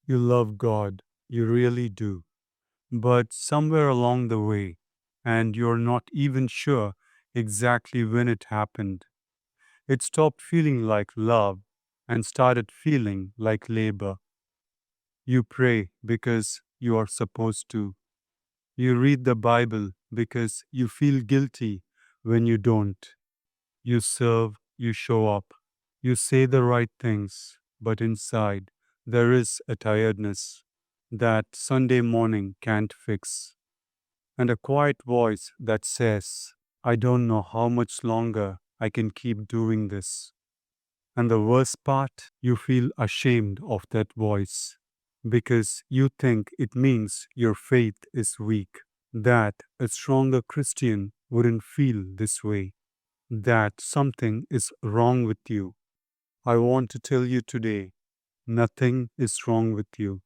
You love God, you really do. But somewhere along the way, and you're not even sure exactly when it happened, it stopped feeling like love and started feeling like labor. You pray because you are supposed to. You read the Bible because you feel guilty when you don't. You serve, you show up, you say the right things, but inside there is a tiredness that Sunday morning can't fix, and a quiet voice that says, I don't know how much longer I can keep doing this. And the worst part, you feel ashamed of that voice because you think it means your faith is weak, that a stronger Christian wouldn't feel this way, that something is wrong with you. I want to tell you today nothing is wrong with you,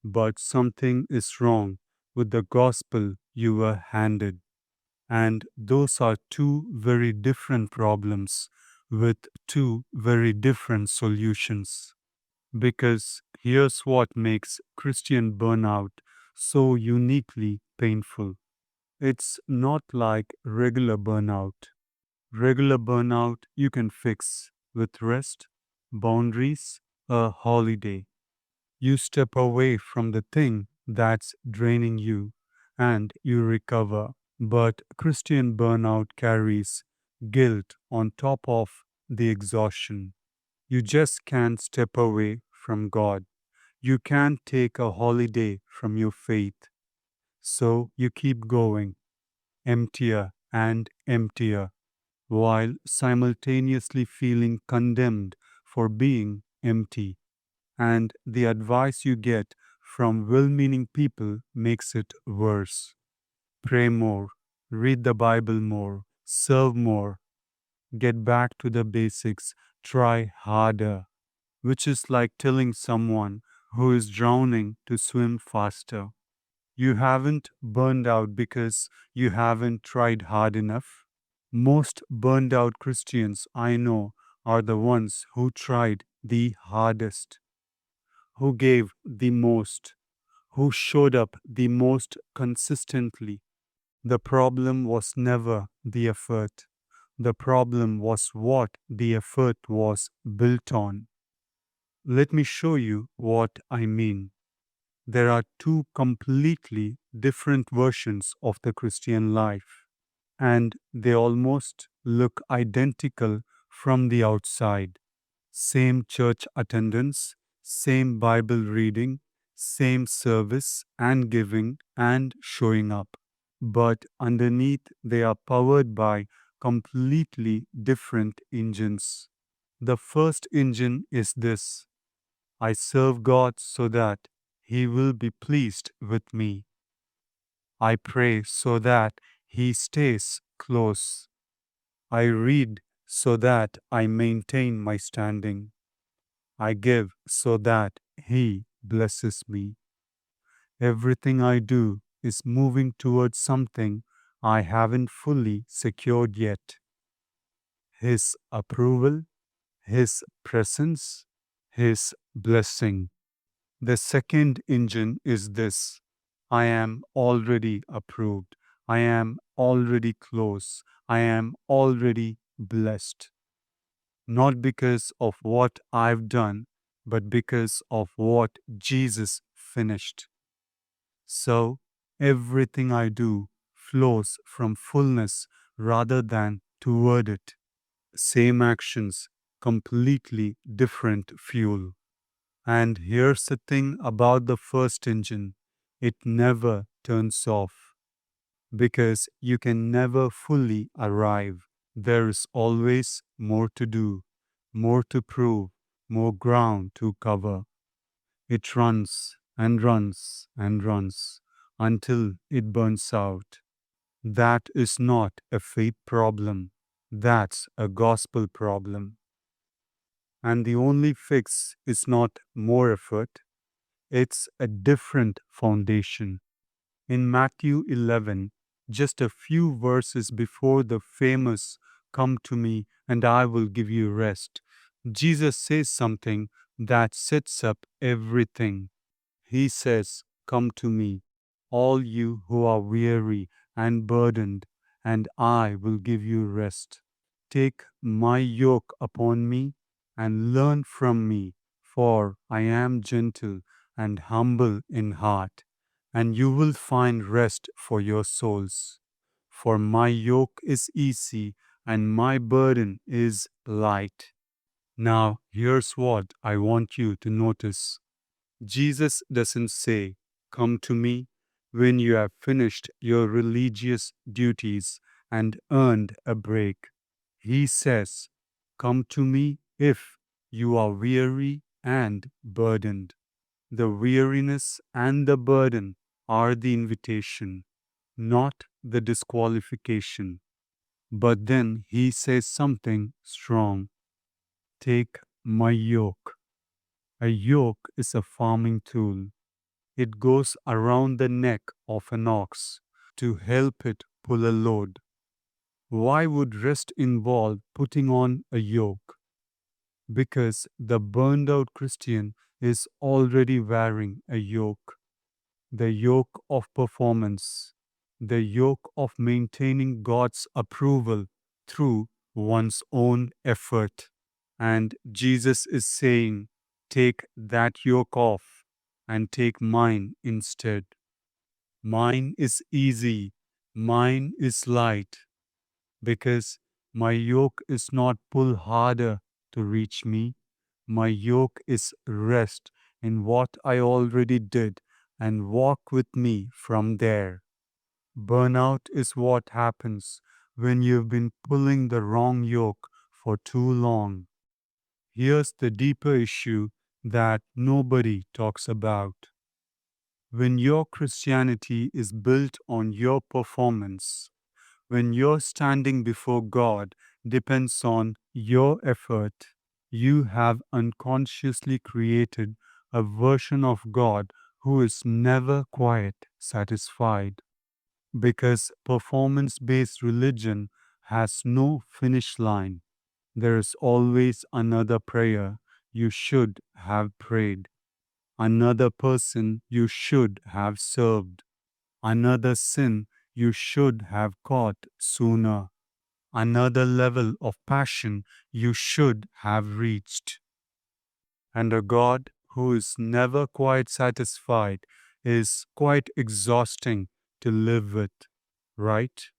but something is wrong with the gospel you were handed. And those are two very different problems with two very different solutions. Because here's what makes Christian burnout so uniquely painful. It's not like regular burnout. Regular burnout you can fix with rest, boundaries, a holiday. You step away from the thing that's draining you and you recover. But Christian burnout carries guilt on top of the exhaustion. You just can't step away from God. You can't take a holiday from your faith. So you keep going, emptier and emptier, while simultaneously feeling condemned for being empty. And the advice you get from well meaning people makes it worse. Pray more, read the Bible more, serve more, get back to the basics, try harder, which is like telling someone who is drowning to swim faster. You haven't burned out because you haven't tried hard enough. Most burned out Christians I know are the ones who tried the hardest, who gave the most, who showed up the most consistently. The problem was never the effort. The problem was what the effort was built on. Let me show you what I mean. There are two completely different versions of the Christian life, and they almost look identical from the outside. Same church attendance, same Bible reading, same service and giving and showing up. But underneath, they are powered by completely different engines. The first engine is this: I serve God so that He will be pleased with me. I pray so that He stays close. I read so that I maintain my standing. I give so that He blesses me. Everything I do is moving towards something I haven't fully secured yet: His approval, His presence, His blessing. The second engine is this: I am already approved. I am already close. I am already blessed. Not because of what I've done, but because of what Jesus finished. So everything I do flows from fullness rather than toward it. Same actions, completely different fuel. And here's the thing about the first engine: it never turns off because you can never fully arrive. There is always more to do, more to prove, more ground to cover. It runs and runs and runs until it burns out. That is not a faith problem, that's a gospel problem. And the only fix is not more effort, it's a different foundation. In Matthew 11, just a few verses before the famous "Come to me and I will give you rest," Jesus says something that sets up everything. He says, "Come to me, all you who are weary and burdened, and I will give you rest. Take my yoke upon me and learn from me, for I am gentle and humble in heart, and you will find rest for your souls. For my yoke is easy and my burden is light." Now, here's what I want you to notice. Jesus doesn't say, "Come to me when you have finished your religious duties and earned a break." He says, "Come to me if you are weary and burdened." The weariness and the burden are the invitation, not the disqualification. But then he says something strong. Take my yoke. A yoke is a farming tool. It goes around the neck of an ox to help it pull a load. Why would rest involve putting on a yoke? Because the burned out Christian is already wearing a yoke. The yoke of performance, the yoke of maintaining God's approval through one's own effort. And Jesus is saying, "Take that yoke off and take mine instead. Mine is easy, mine is light, because my yoke is not pull harder to reach me. My yoke is rest in what I already did and walk with me from there." Burnout is what happens when you've been pulling the wrong yoke for too long. Here's the deeper issue that nobody talks about. When your Christianity is built on your performance, when your standing before God depends on your effort, you have unconsciously created a version of God who is never quite satisfied. Because performance based religion has no finish line. There is always another prayer you should have prayed, another person you should have served, another sin you should have caught sooner, another level of passion you should have reached. And a God who is never quite satisfied is quite exhausting to live with, right?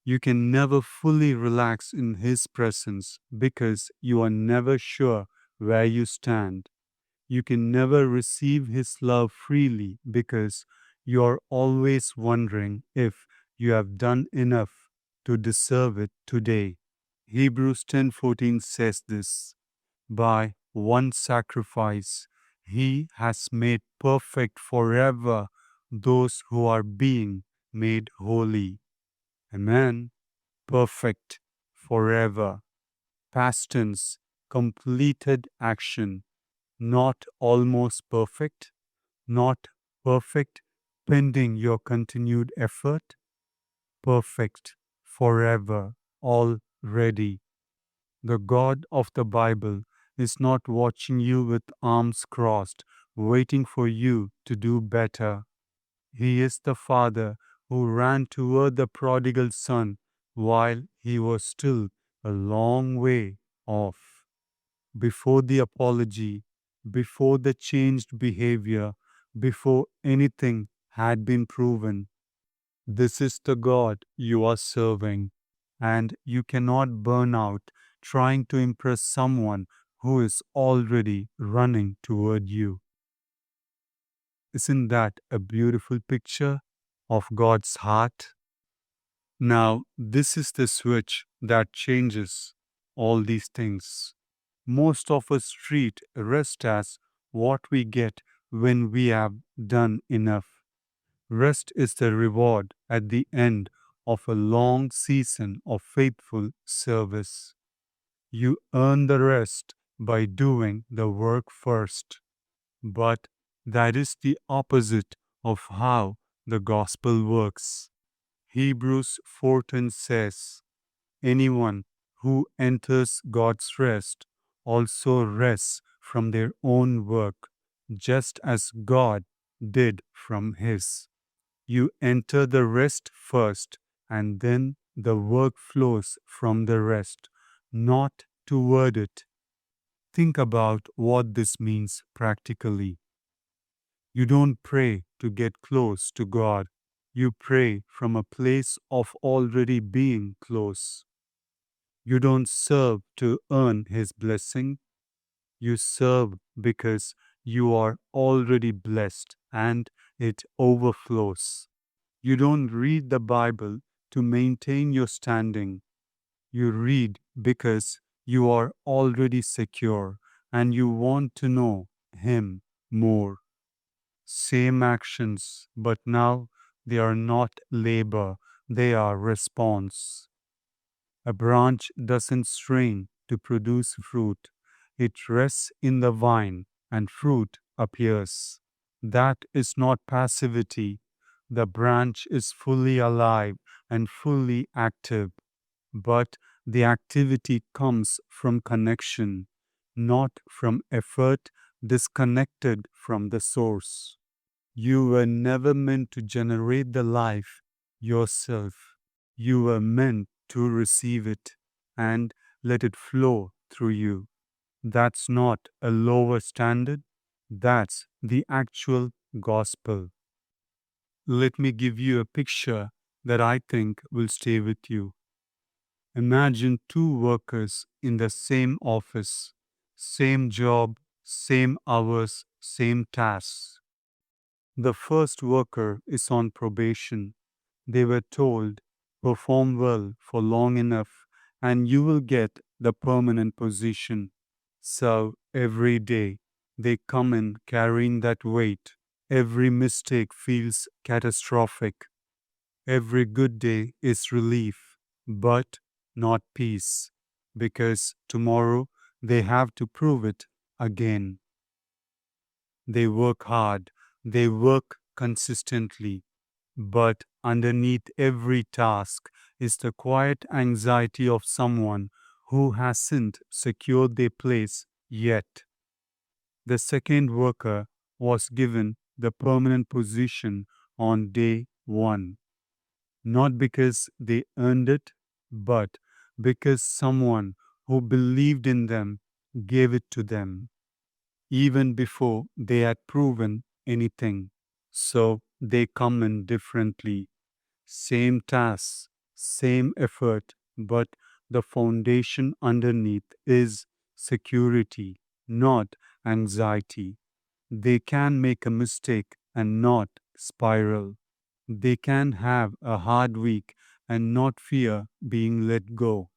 You can never fully relax in His presence because you are never sure where you stand. You can never receive His love freely because you are always wondering if you have done enough to deserve it today. Hebrews 10:14 says this, "By one sacrifice He has made perfect forever those who are being made holy." Amen. Perfect forever. Past tense, completed action, not almost perfect, not perfect pending your continued effort, perfect forever, already. The God of the Bible is not watching you with arms crossed, waiting for you to do better. He is the Father who ran toward the prodigal son while he was still a long way off. Before the apology, before the changed behavior, before anything had been proven. This is the God you are serving, and you cannot burn out trying to impress someone who is already running toward you. Isn't that a beautiful picture of God's heart? Now, this is the switch that changes all these things. Most of us treat rest as what we get when we have done enough. Rest is the reward at the end of a long season of faithful service. You earn the rest by doing the work first. But that is the opposite of how the gospel works. Hebrews 4:10 says, "Anyone who enters God's rest also rests from their own work, just as God did from His. You enter the rest first, and then the work flows from the rest, not toward it. Think about what this means practically. You don't pray to get close to God. You pray from a place of already being close. You don't serve to earn His blessing. You serve because you are already blessed and it overflows. You don't read the Bible to maintain your standing. You read because you are already secure and you want to know Him more. Same actions, but now they are not labor, they are response. A branch doesn't strain to produce fruit, it rests in the vine and fruit appears. That is not passivity. The branch is fully alive and fully active, but the activity comes from connection, not from effort disconnected from the source. You were never meant to generate the life yourself. You were meant to receive it and let it flow through you. That's not a lower standard, that's the actual gospel. Let me give you a picture that I think will stay with you. Imagine two workers in the same office, same job, same hours, same tasks. The first worker is on probation. They were told, perform well for long enough and you will get the permanent position. So every day they come in carrying that weight. Every mistake feels catastrophic. Every good day is relief, but not peace, because tomorrow they have to prove it again. They work hard, they work consistently, but underneath every task is the quiet anxiety of someone who hasn't secured their place yet. The second worker was given the permanent position on day one, not because they earned it, but because someone who believed in them gave it to them, even before they had proven anything. So they come in differently. Same tasks, same effort, but the foundation underneath is security, not anxiety. They can make a mistake and not spiral. They can have a hard week and not fear being let go.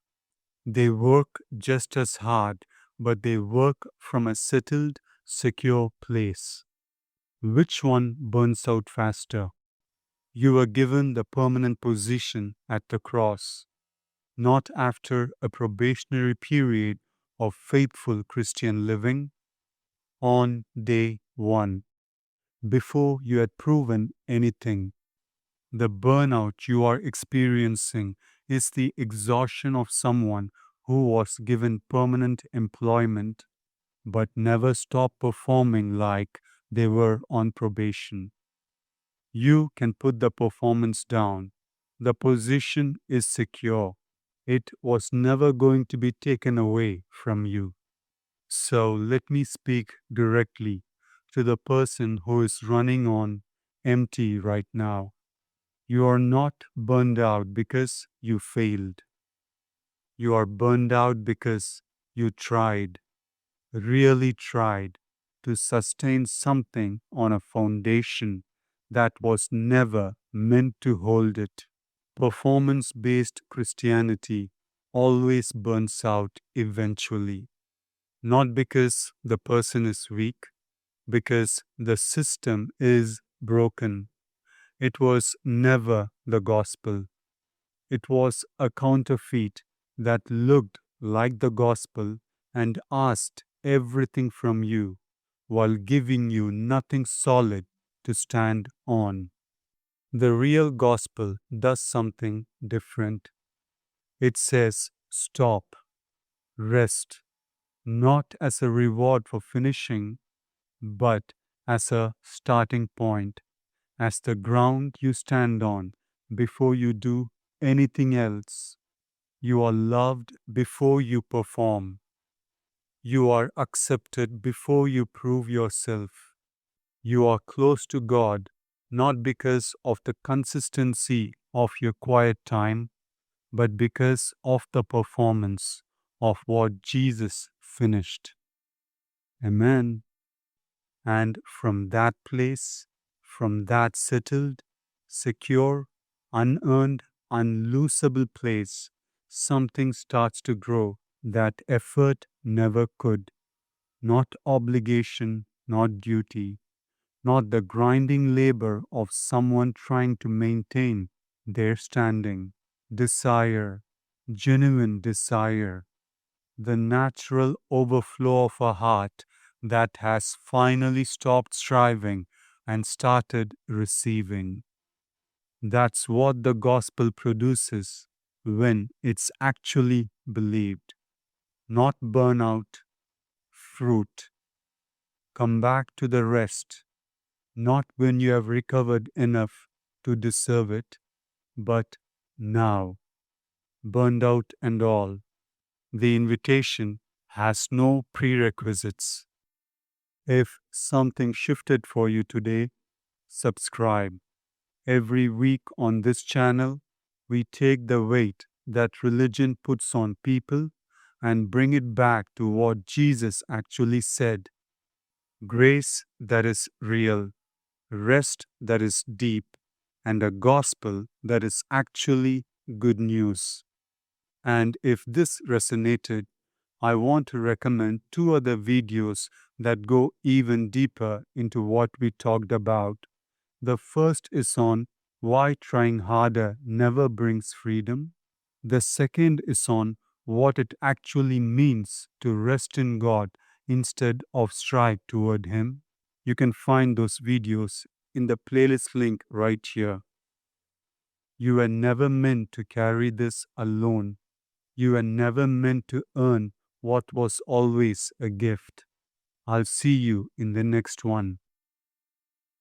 They work just as hard, but they work from a settled, secure place. Which one burns out faster? You were given the permanent position at the cross, not after a probationary period of faithful Christian living. On day one, before you had proven anything. The burnout you are experiencing is the exhaustion of someone who was given permanent employment but never stopped performing like they were on probation. You can put the performance down. The position is secure. It was never going to be taken away from you. So let me speak directly to the person who is running on empty right now. You are not burned out because you failed. You are burned out because you tried, really tried, to sustain something on a foundation that was never meant to hold it. Performance based Christianity always burns out eventually, not because the person is weak, because the system is broken. It was never the gospel. It was a counterfeit that looked like the gospel and asked everything from you while giving you nothing solid to stand on. The real gospel does something different. It says, stop, rest, not as a reward for finishing, but as a starting point, as the ground you stand on before you do anything else. You are loved before you perform. You are accepted before you prove yourself. You are close to God not because of the consistency of your quiet time, but because of the performance of what Jesus finished. Amen. And from that place, from that settled, secure, unearned, unlosable place, something starts to grow that effort never could. Not obligation, not duty, not the grinding labor of someone trying to maintain their standing. Desire, genuine desire, the natural overflow of a heart that has finally stopped striving and started receiving. That's what the gospel produces when it's actually believed. Not burnout, fruit. Come back to the rest, not when you have recovered enough to deserve it, but now, burned out and all. The invitation has no prerequisites. If something shifted for you today, subscribe. Every week on this channel, we take the weight that religion puts on people and bring it back to what Jesus actually said: grace that is real, rest that is deep, and a gospel that is actually good news. And if this resonated, I want to recommend two other videos that go even deeper into what we talked about. The first is on why trying harder never brings freedom. The second is on what it actually means to rest in God instead of strive toward Him. You can find those videos in the playlist link right here. You were never meant to carry this alone. You were never meant to earn what was always a gift. I'll see you in the next one.